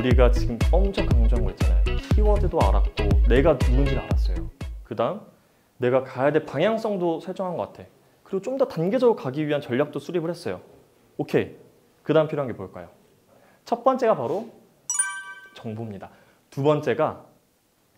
우리가 지금 엄청 강조한 거 있잖아요. 키워드도 알았고 내가 누군지를 알았어요. 그 다음 내가 가야 될 방향성도 설정한 것 같아. 그리고 좀 더 단계적으로 가기 위한 전략도 수립을 했어요. 오케이. 그 다음 필요한 게 뭘까요? 첫 번째가 바로 정보입니다. 두 번째가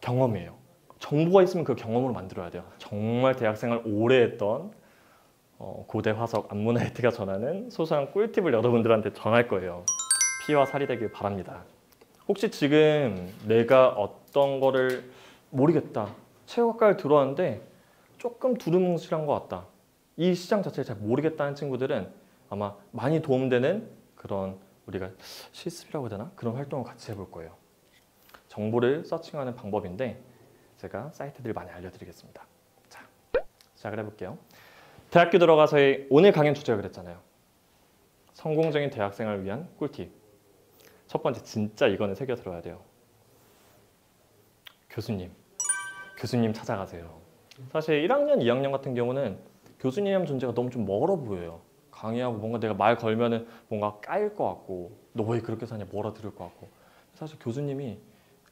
경험이에요. 정보가 있으면 그 경험으로 만들어야 돼요. 정말 대학생활 오래 했던 고대 화석 안무나이트가 전하는 소소한 꿀팁을 여러분들한테 전할 거예요. 피와 살이 되길 바랍니다. 혹시 지금 내가 어떤 거를 모르겠다. 체육학과를 들어왔는데 조금 두루뭉실한 것 같다. 이 시장 자체를 잘 모르겠다는 친구들은 아마 많이 도움되는 그런 우리가 실습이라고 해야 되나? 그런 활동을 같이 해볼 거예요. 정보를 서칭하는 방법인데 제가 사이트들 많이 알려드리겠습니다. 자, 시작을 해볼게요. 대학교 들어가서의 오늘 강연 주제가 그랬잖아요. 성공적인 대학생활을 위한 꿀팁. 첫 번째, 진짜 이거는 새겨 들어야 돼요. 교수님 찾아가세요. 사실 1학년, 2학년 같은 경우는 교수님 존재가 너무 좀 멀어 보여요. 강의하고 뭔가 내가 말 걸면은 뭔가 까일 것 같고 너 왜 그렇게 사냐 뭐라 들을 것 같고. 사실 교수님이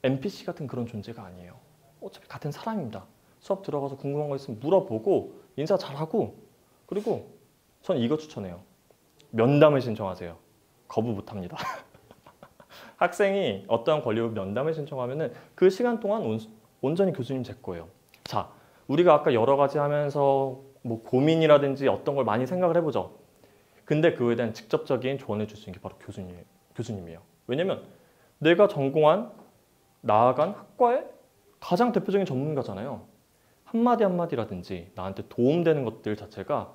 NPC 같은 그런 존재가 아니에요. 어차피 같은 사람입니다. 수업 들어가서 궁금한 거 있으면 물어보고 인사 잘하고, 그리고 전 이거 추천해요. 면담을 신청하세요. 거부 못합니다. 학생이 어떠한 권리로 면담을 신청하면은 그 시간 동안 온전히 교수님 제 거예요. 자, 우리가 아까 여러 가지 하면서 뭐 고민이라든지 어떤 걸 많이 생각을 해보죠. 근데 그거에 대한 직접적인 조언을 줄 수 있는 게 바로 교수님이에요. 왜냐면 내가 전공한 나아간 학과의 가장 대표적인 전문가잖아요. 한마디 한마디라든지 나한테 도움되는 것들 자체가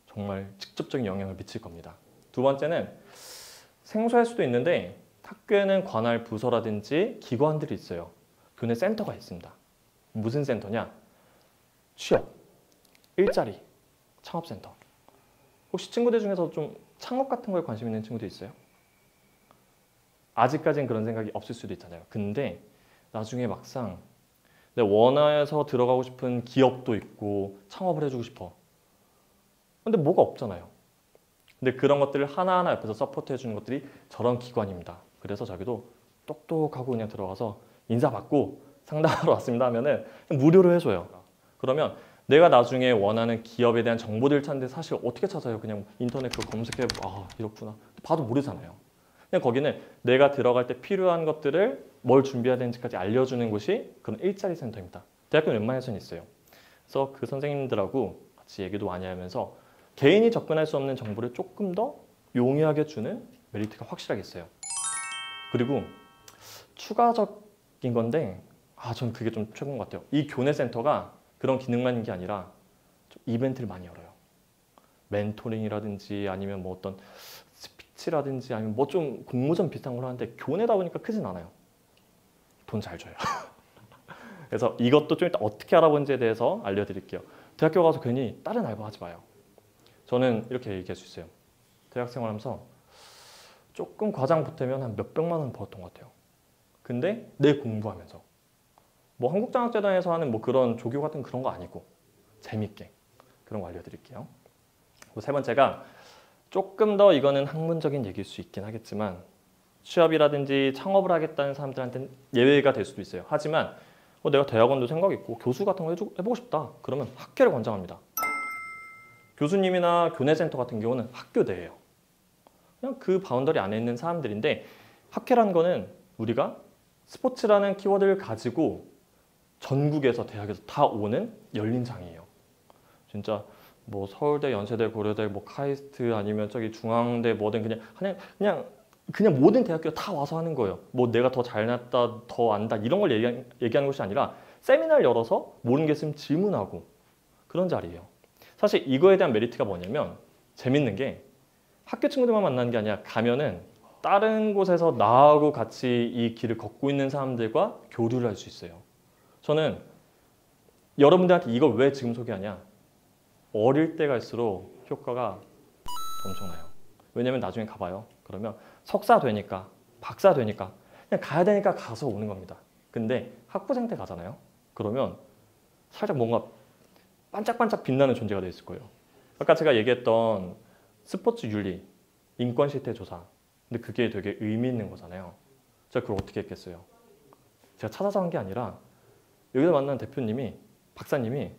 정말 직접적인 영향을 미칠 겁니다. 두 번째는 생소할 수도 있는데 학교에는 관할 부서라든지 기관들이 있어요. 교내 센터가 있습니다. 무슨 센터냐? 취업, 일자리, 창업센터. 혹시 친구들 중에서 좀 창업 같은 거에 관심 있는 친구도 있어요? 아직까지는 그런 생각이 없을 수도 있잖아요. 근데 나중에 막상 내가 원해서 들어가고 싶은 기업도 있고 창업을 해주고 싶어. 근데 뭐가 없잖아요. 근데 그런 것들을 하나하나 옆에서 서포트 해주는 것들이 저런 기관입니다. 그래서 자기도 똑똑하고 그냥 들어가서 인사받고 상담하러 왔습니다 하면은 무료로 해줘요. 그러면 내가 나중에 원하는 기업에 대한 정보들을 찾는데 사실 어떻게 찾아요? 그냥 인터넷 그거 검색해보고 아 이렇구나. 봐도 모르잖아요. 그냥 거기는 내가 들어갈 때 필요한 것들을 뭘 준비해야 되는지까지 알려주는 곳이 그런 일자리 센터입니다. 대학교는 웬만해서는 있어요. 그래서 그 선생님들하고 같이 얘기도 많이 하면서 개인이 접근할 수 없는 정보를 조금 더 용이하게 주는 메리트가 확실하게 있어요. 그리고 추가적인 건데 전 그게 좀 최고인 것 같아요. 이 교내센터가 그런 기능만 있는 게 아니라 좀 이벤트를 많이 열어요. 멘토링이라든지 아니면 뭐 어떤 스피치라든지 아니면 뭐 좀 공모전 비슷한 걸 하는데 교내다 보니까 크진 않아요. 돈 잘 줘요. 그래서 이것도 좀 이따 어떻게 알아본지에 대해서 알려드릴게요. 대학교 가서 괜히 다른 알바 하지 마요. 저는 이렇게 얘기할 수 있어요. 대학 생활하면서 조금 과장 보태면 한 몇백만 원 벌었던 것 같아요. 근데 내 공부하면서 뭐 한국장학재단에서 하는 뭐 그런 조교 같은 그런 거 아니고 재밌게 그런 거 알려드릴게요. 그리고 세 번째가 조금 더 이거는 학문적인 얘기일 수 있긴 하겠지만 취업이라든지 창업을 하겠다는 사람들한테는 예외가 될 수도 있어요. 하지만 내가 대학원도 생각 있고 교수 같은 거 해보고 싶다. 그러면 학회를 권장합니다. 교수님이나 교내센터 같은 경우는 학교 내예요. 그냥 그 바운더리 안에 있는 사람들인데 학회라는 거는 우리가 스포츠라는 키워드를 가지고 전국에서 대학에서 다 오는 열린 장이에요. 진짜 뭐 서울대, 연세대, 고려대, 뭐 카이스트 아니면 저기 중앙대 뭐든 그냥 모든 대학교가 다 와서 하는 거예요. 뭐 내가 더 잘났다, 더 안다 이런 걸 얘기하는 것이 아니라 세미나를 열어서 모르는 게 있으면 질문하고 그런 자리예요. 사실 이거에 대한 메리트가 뭐냐면 재밌는 게 학교 친구들만 만나는 게 아니라 가면은 다른 곳에서 나하고 같이 이 길을 걷고 있는 사람들과 교류를 할 수 있어요. 저는 여러분들한테 이걸 왜 지금 소개하냐? 어릴 때 갈수록 효과가 엄청나요. 왜냐면 나중에 가봐요. 그러면 석사 되니까, 박사 되니까 그냥 가야 되니까 가서 오는 겁니다. 근데 학부생 때 가잖아요. 그러면 살짝 뭔가 반짝반짝 빛나는 존재가 돼 있을 거예요. 아까 제가 얘기했던 스포츠 윤리, 인권 실태 조사. 근데 그게 되게 의미 있는 거잖아요. 제가 그걸 어떻게 했겠어요? 제가 찾아서 한 게 아니라 여기서 만난 대표님이, 박사님이 야,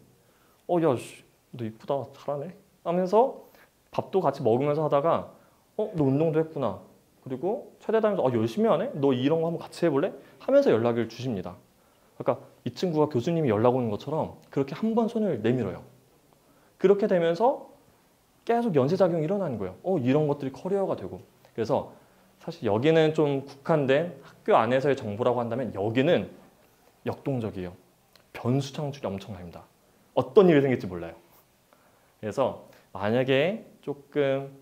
너 이쁘다, 잘하네 하면서 밥도 같이 먹으면서 하다가 너 운동도 했구나. 그리고 최대 다니면서 열심히 하네? 너 이런 거 한번 같이 해볼래? 하면서 연락을 주십니다. 그러니까 이 친구가 교수님이 연락 오는 것처럼 그렇게 한 번 손을 내밀어요. 그렇게 되면서 계속 연쇄작용이 일어나는 거예요. 이런 것들이 커리어가 되고. 그래서 사실 여기는 좀 국한된 학교 안에서의 정보라고 한다면 여기는 역동적이에요. 변수 창출이 엄청납니다. 어떤 일이 생길지 몰라요. 그래서 만약에 조금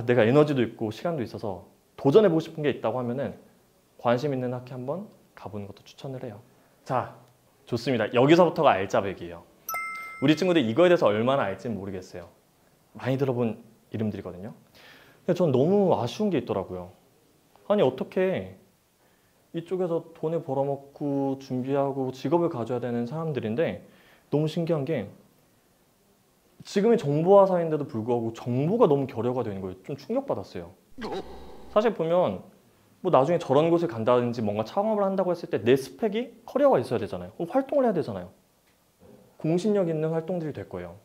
내가 에너지도 있고 시간도 있어서 도전해보고 싶은 게 있다고 하면은 관심 있는 학회 한번 가보는 것도 추천을 해요. 자, 좋습니다. 여기서부터가 알짜배기예요. 우리 친구들이 이거에 대해서 얼마나 알지는 모르겠어요. 많이 들어본 이름들이거든요. 근데 전 너무 아쉬운 게 있더라고요. 아니 어떻게 이쪽에서 돈을 벌어먹고 준비하고 직업을 가져야 되는 사람들인데 너무 신기한 게 지금의 정보화 사회인데도 불구하고 정보가 너무 결여가 되는 거예요. 좀 충격받았어요. 사실 보면 뭐 나중에 저런 곳을 간다든지 뭔가 창업을 한다고 했을 때 내 스펙이 커리어가 있어야 되잖아요. 활동을 해야 되잖아요. 공신력 있는 활동들이 될 거예요.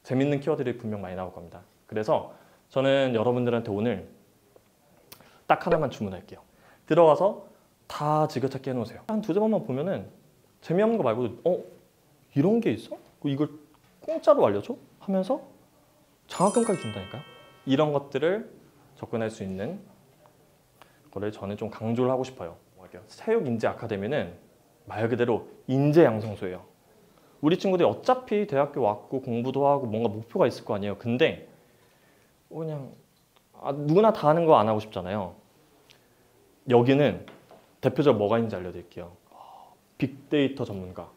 재밌는 키워드들이 분명 많이 나올 겁니다. 그래서 저는 여러분들한테 오늘 딱 하나만 주문할게요. 들어가서 다 즐겨찾기 해놓으세요. 한 두세 번만 보면은 재미없는 거 말고도 이런 게 있어? 이걸 공짜로 알려줘? 하면서 장학금까지 준다니까요. 이런 것들을 접근할 수 있는 거를 저는 좀 강조를 하고 싶어요. 체육인재 아카데미는 말 그대로 인재 양성소예요. 우리 친구들이 어차피 대학교 왔고 공부도 하고 뭔가 목표가 있을 거 아니에요. 근데 그냥 누구나 다 하는 거 안 하고 싶잖아요. 여기는 대표적으로 뭐가 있는지 알려드릴게요. 빅데이터 전문가,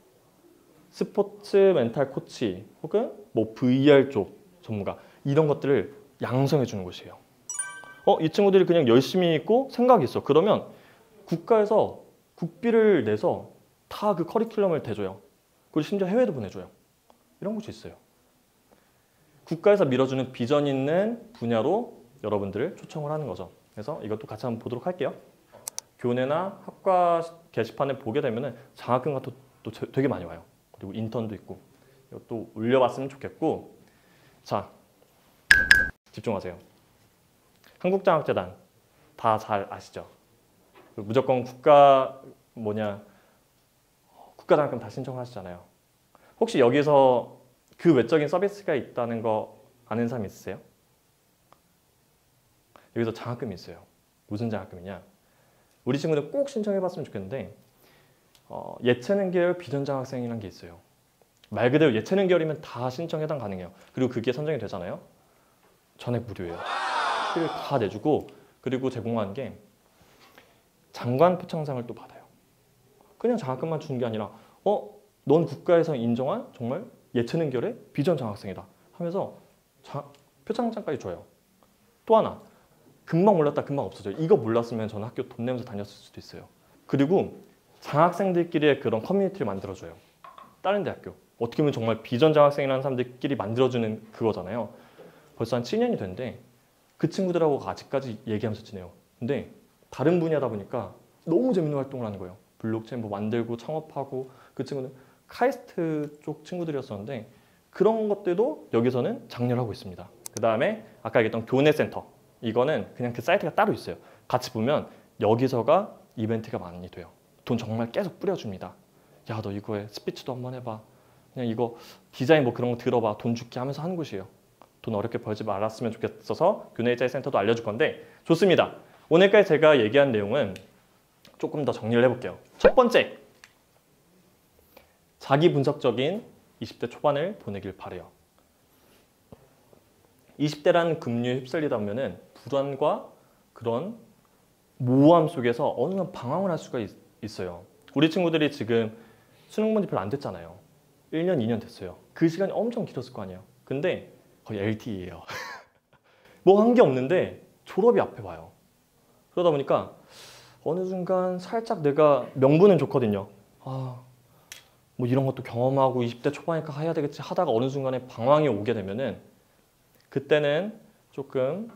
스포츠 멘탈 코치, 혹은 뭐 VR 쪽 전문가, 이런 것들을 양성해 주는 곳이에요. 이 친구들이 그냥 열심히 있고 생각이 있어. 그러면 국가에서 국비를 내서 다 그 커리큘럼을 대줘요. 그리고 심지어 해외도 보내줘요. 이런 곳이 있어요. 국가에서 밀어주는 비전 있는 분야로 여러분들을 초청을 하는 거죠. 그래서 이것도 같이 한번 보도록 할게요. 교내나 학과 게시판을 보게 되면 장학금 같은 것도 되게 많이 와요. 그리고 인턴도 있고. 이것도 올려봤으면 좋겠고. 자, 집중하세요. 한국장학재단 다 잘 아시죠? 무조건 국가장학금 다 신청하시잖아요. 혹시 여기서 그 외적인 서비스가 있다는 거 아는 사람 있으세요? 여기서 장학금이 있어요. 무슨 장학금이냐? 우리 친구들 꼭 신청해봤으면 좋겠는데 예체능 계열 비전장학생이라는 게 있어요. 말 그대로 예체능 계열이면 다 신청 해당 가능해요. 그리고 그게 선정이 되잖아요. 전액 무료예요. 피를 다 내주고, 그리고 제공하는 게 장관 표창장을 또 받아요. 그냥 장학금만 주는 게 아니라 넌 국가에서 인정한 정말 예체능 계열의 비전 장학생이다 하면서 표창장까지 줘요. 또 하나, 금방 몰랐다 금방 없어져요. 이거 몰랐으면 저는 학교 돈 내면서 다녔을 수도 있어요. 그리고 장학생들끼리의 그런 커뮤니티를 만들어줘요. 다른 대학교, 어떻게 보면 정말 비전 장학생이라는 사람들끼리 만들어주는 그거잖아요. 벌써 한 7년이 됐는데 그 친구들하고 아직까지 얘기하면서 지내요. 근데 다른 분야다 보니까 너무 재밌는 활동을 하는 거예요. 블록체인 뭐 만들고 창업하고. 그 친구는 카이스트 쪽 친구들이었었는데 그런 것들도 여기서는 장려하고 있습니다. 그 다음에 아까 얘기했던 교내센터, 이거는 그냥 그 사이트가 따로 있어요. 같이 보면 여기서가 이벤트가 많이 돼요. 돈 정말 계속 뿌려줍니다. 야, 너 이거에 스피치도 한번 해봐. 그냥 이거 디자인 뭐 그런 거 들어봐. 돈 줄게 하면서 하는 곳이에요. 돈 어렵게 벌지 말았으면 좋겠어서 교내일자리 센터도 알려줄 건데 좋습니다. 오늘까지 제가 얘기한 내용은 조금 더 정리를 해볼게요. 첫 번째, 자기 분석적인 20대 초반을 보내길 바래요. 20대라는 급류에 휩쓸리다 보면 불안과 그런 모호함 속에서 어느 순간 방황을 할 수가 있어요. 우리 친구들이 지금 수능 문제 별로 안 됐잖아요. 1년, 2년 됐어요. 그 시간이 엄청 길었을 거 아니에요. 근데 거의 LTE예요. 뭐 한 게 없는데 졸업이 앞에 와요. 그러다 보니까 어느 순간 살짝 내가 명분은 좋거든요. 뭐 이런 것도 경험하고 20대 초반이니까 해야 되겠지 하다가 어느 순간에 방황이 오게 되면은 그때는 조금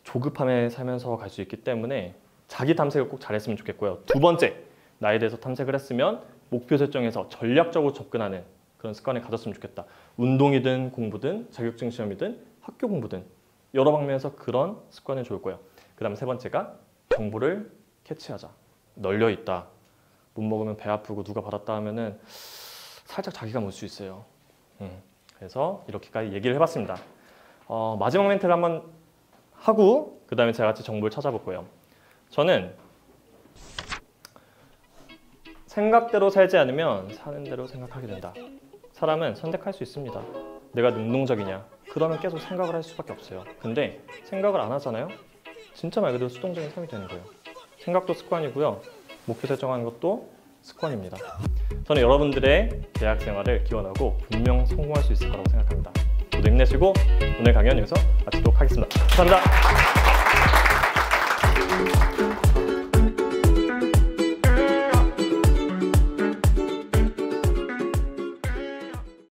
조급함에 살면서 갈 수 있기 때문에 자기 탐색을 꼭 잘했으면 좋겠고요. 두 번째, 나에 대해서 탐색을 했으면 목표 설정에서 전략적으로 접근하는 그런 습관을 가졌으면 좋겠다. 운동이든 공부든 자격증 시험이든 학교 공부든 여러 방면에서 그런 습관이 좋을 거예요. 그 다음 세 번째가 정보를 캐치하자. 널려 있다. 못 먹으면 배 아프고 누가 받았다 하면은 살짝 자기가 물 수 있어요. 그래서 이렇게까지 얘기를 해봤습니다. 마지막 멘트를 한번 하고 그 다음에 제가 같이 정보를 찾아볼 거예요. 저는 생각대로 살지 않으면 사는 대로 생각하게 된다. 사람은 선택할 수 있습니다. 내가 능동적이냐? 그러면 계속 생각을 할 수밖에 없어요. 근데 생각을 안 하잖아요? 진짜 말 그대로 수동적인 삶이 되는 거예요. 생각도 습관이고요. 목표 설정하는 것도 습관입니다. 저는 여러분들의 대학 생활을 기원하고 분명 성공할 수 있을 거라고 생각합니다. 모두 힘내시고 오늘 강연 여기서 마치도록 하겠습니다. 감사합니다.